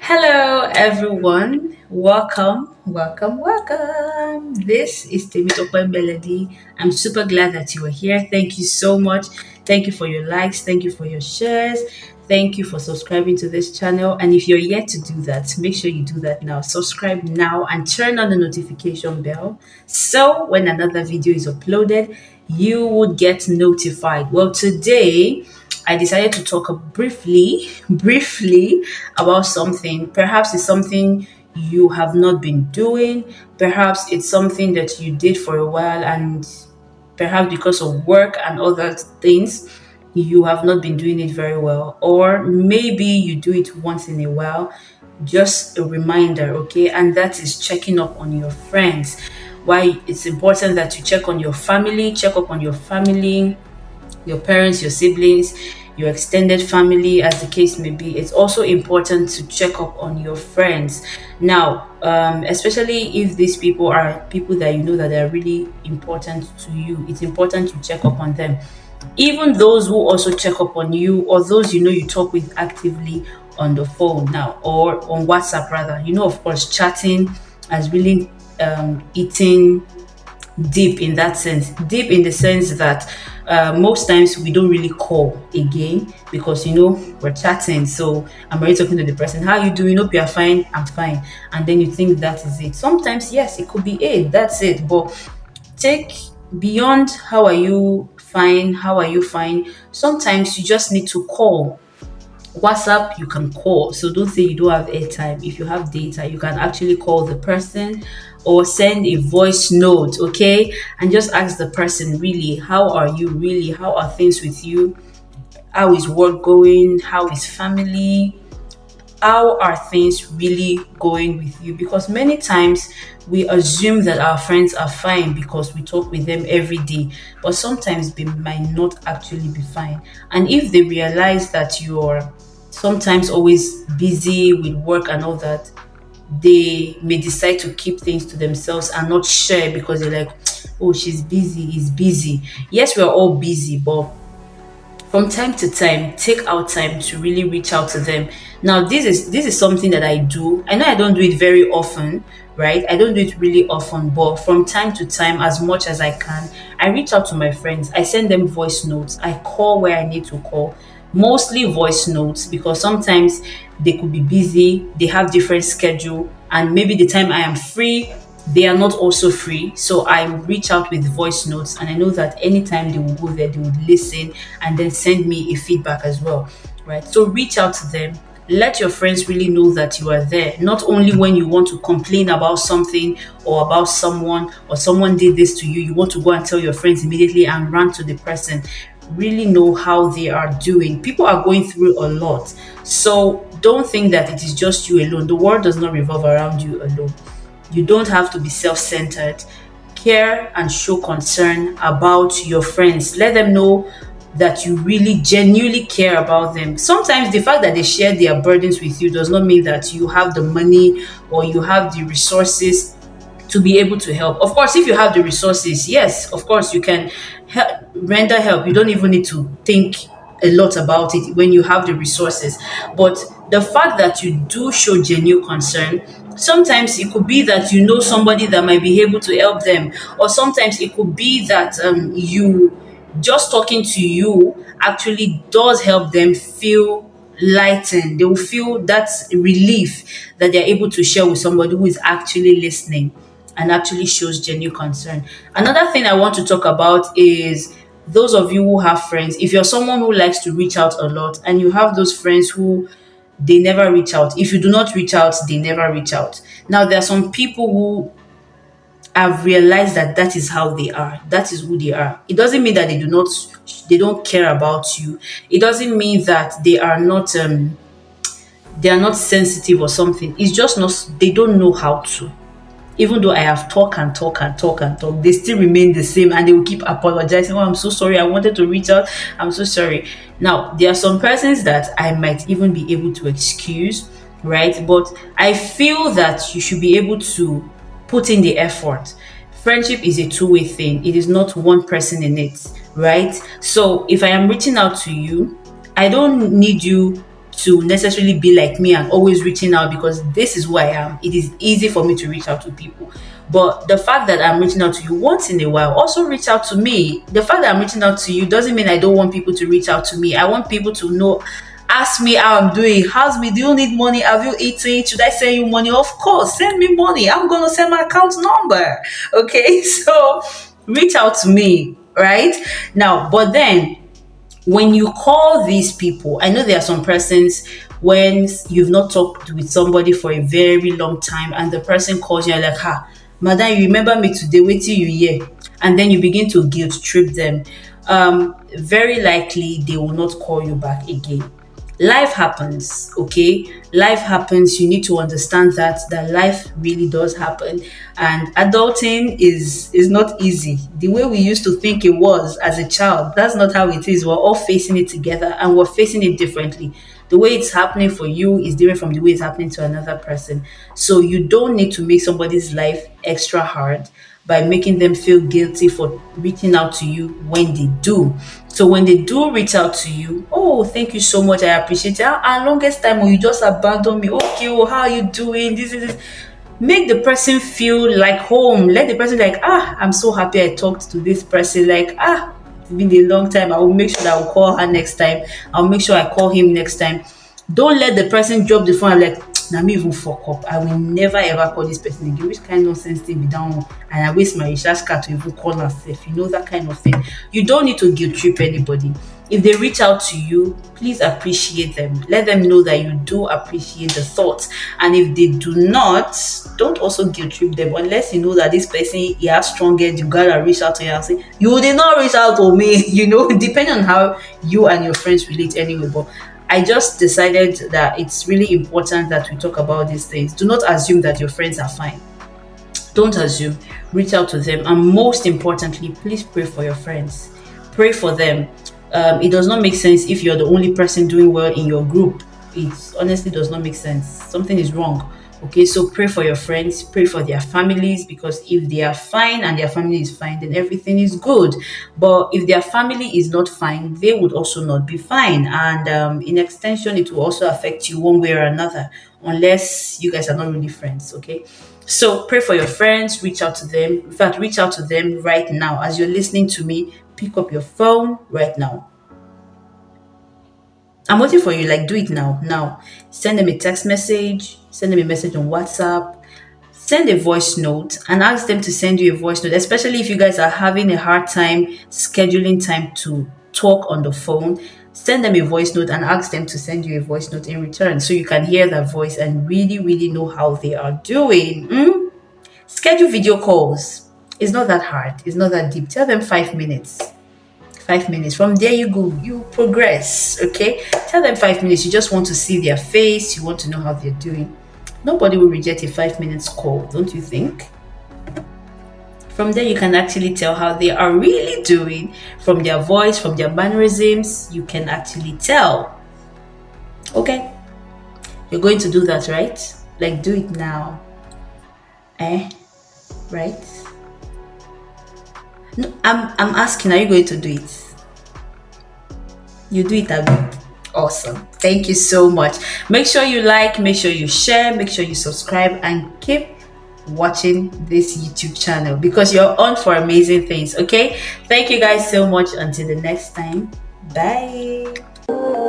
Hello, everyone. Welcome. This is Temitope Melody. I'm super glad that you are here. Thank you so much. Thank you for your likes. Thank you for your shares. Thank you for subscribing to this channel. And if you're yet to do that, make sure you do that now. Subscribe now and turn on the notification bell. So when another video is uploaded, you would get notified. Well, today, I decided to talk briefly about something. Perhaps it's something you have not been doing. Perhaps it's something that you did for a while, and perhaps because of work and other things, you have not been doing it very well. Or maybe you do it once in a while. Just a reminder, okay? And that is checking up on your friends. Why it's important that you check up on your family, your parents, your siblings, your extended family, as the case may be. It's also important to check up on your friends. Now, especially if these people are people that you know that are really important to you, it's important to check up on them. Even those who also check up on you, or those you know you talk with actively on the phone now, or on WhatsApp rather. Of course, chatting has really eaten deep in that sense. Deep in the sense that most times we don't really call again because we're chatting. So I'm already talking to the person. How you doing? Hope you're fine. I'm fine. And then you think that is it. Sometimes yes, it could be it. That's it. But take beyond how are you fine? How are you fine? Sometimes you just need to call. WhatsApp, you can call. So don't say you don't have airtime. If you have data, you can actually call the person or send a voice note, okay? And just ask the person, really, how are you? Really, how are things with you? How is work going? How is family? How are things really going with you? Because many times we assume that our friends are fine because we talk with them every day, but sometimes they might not actually be fine. And if they realize that you're sometimes always busy with work and all that, they may decide to keep things to themselves and not share because they're like, oh, she's busy, he's busy. Yes, we're all busy, but from time to time, take out time to really reach out to them. Now, this is something that I do. I know I don't do it very often, right? I don't do it really often, but from time to time, as much as I can, I reach out to my friends. I send them voice notes. I call where I need to call. Mostly voice notes because sometimes they could be busy, they have different schedule, and maybe the time I am free they are not also free. So I reach out with voice notes, and I know that anytime they will go there, they would listen and then send me a feedback as well. Right. So reach out to them. Let your friends really know that you are there, not only when you want to complain about something or about someone, or someone did this to you, you want to go and tell your friends immediately and run to the person. Really know how they are doing. People are going through a lot. So don't think that it is just you alone. The world does not revolve around you alone. You don't have to be self centered. Care and show concern about your friends. Let them know that you really genuinely care about them. Sometimes the fact that they share their burdens with you does not mean that you have the money or you have the resources to be able to help. Of course, if you have the resources, yes, of course, you can render help. You don't even need to think a lot about it when you have the resources. But the fact that you do show genuine concern, sometimes it could be that you know somebody that might be able to help them, or sometimes it could be that you just talking to you actually does help them feel lightened. They will feel that relief that they're able to share with somebody who is actually listening and actually shows genuine concern. Another thing I want to talk about is those of you who have friends. If you're someone who likes to reach out a lot and you have those friends who they never reach out, if you do not reach out, they never reach out. Now, there are some people who have realized that that is how they are. That is who they are. It doesn't mean that they don't care about you. It doesn't mean that they are not sensitive or something. It's just not, they don't know how to. Even though I have talk and talk and talk and talk, they still remain the same and they will keep apologizing. Oh, I'm so sorry. I wanted to reach out. I'm so sorry. Now, there are some persons that I might even be able to excuse, right? But I feel that you should be able to put in the effort. Friendship is a two-way thing. It is not one person in it, right? So if I am reaching out to you, I don't need you to necessarily be like me and always reaching out, because this is who I am. It is easy for me to reach out to people. But the fact that I'm reaching out to you once in a while, also reach out to me. The fact that I'm reaching out to you doesn't mean I don't want people to reach out to me. I want people to know, ask me how I'm doing. How's me? Do you need money? Have you eaten? Should I send you money? Of course, send me money. I'm gonna send my account number. Okay, so reach out to me, right? Now, but then when you call these people, I know there are some persons when you've not talked with somebody for a very long time and the person calls you, you're like, ha, madam, you remember me today, wait till you hear. And then you begin to guilt trip them. Very likely they will not call you back again. Life happens, okay? Life happens. You need to understand that life really does happen, and adulting is not easy. The way we used to think it was as a child, that's not how it is. We're all facing it together, and we're facing it differently. The way it's happening for you is different from the way it's happening to another person. So you don't need to make somebody's life extra hard by making them feel guilty for reaching out to you when they do. So when they do reach out to you, oh, thank you so much, I appreciate it. Our longest time, oh, you just abandoned me. Okay, oh, how are you doing? This is this. Make the person feel like home. Let the person like, I'm so happy I talked to this person. Like, it's been a long time. I will make sure that I will call her next time. I'll make sure I call him next time. Don't let the person drop the phone and like, na me even fuck up. I will never ever call this person again. Which kind of nonsense thing be down, and I waste my recharge card to even call herself. You know, that kind of thing. You don't need to guilt trip anybody. If they reach out to you, please appreciate them. Let them know that you do appreciate the thoughts. And if they do not, don't also guilt trip them, unless you know that this person, he has strong head. You gotta reach out to you and say, you did not reach out to me. You know, depending on how you and your friends relate anyway. But I just decided that it's really important that we talk about these things. Do not assume that your friends are fine. Don't assume. Reach out to them. And most importantly, please pray for your friends. Pray for them. It does not make sense if you're the only person doing well in your group. It honestly does not make sense. Something is wrong. Okay, so pray for your friends, pray for their families, because if they are fine and their family is fine, then everything is good. But if their family is not fine, they would also not be fine. And in extension, it will also affect you one way or another, unless you guys are not really friends. Okay, so pray for your friends, reach out to them. In fact, reach out to them right now. As you're listening to me, pick up your phone right now. I'm waiting for you. Like, do it now. Now, send them a text message, send them a message on WhatsApp, send a voice note, and ask them to send you a voice note, especially if you guys are having a hard time scheduling time to talk on the phone. Send them a voice note and ask them to send you a voice note in return, so you can hear their voice and really, really know how they are doing. Schedule video calls. It's not that hard. It's not that deep. Tell them 5 minutes. 5 minutes. From there, you go, you progress. Okay, tell them 5 minutes. You just want to see their face, you want to know how they're doing. Nobody will reject a 5 minutes call, don't you think? From there, you can actually tell how they are really doing. From their voice, from their mannerisms, you can actually tell. Okay, you're going to do that, right? Like, do it now. Right? No, I'm asking, are you going to do it? You do it, Abby. Awesome. Thank you so much. Make sure you like, make sure you share, make sure you subscribe, and keep watching this YouTube channel, because you're on for amazing things. Okay, thank you guys so much. Until the next time, bye.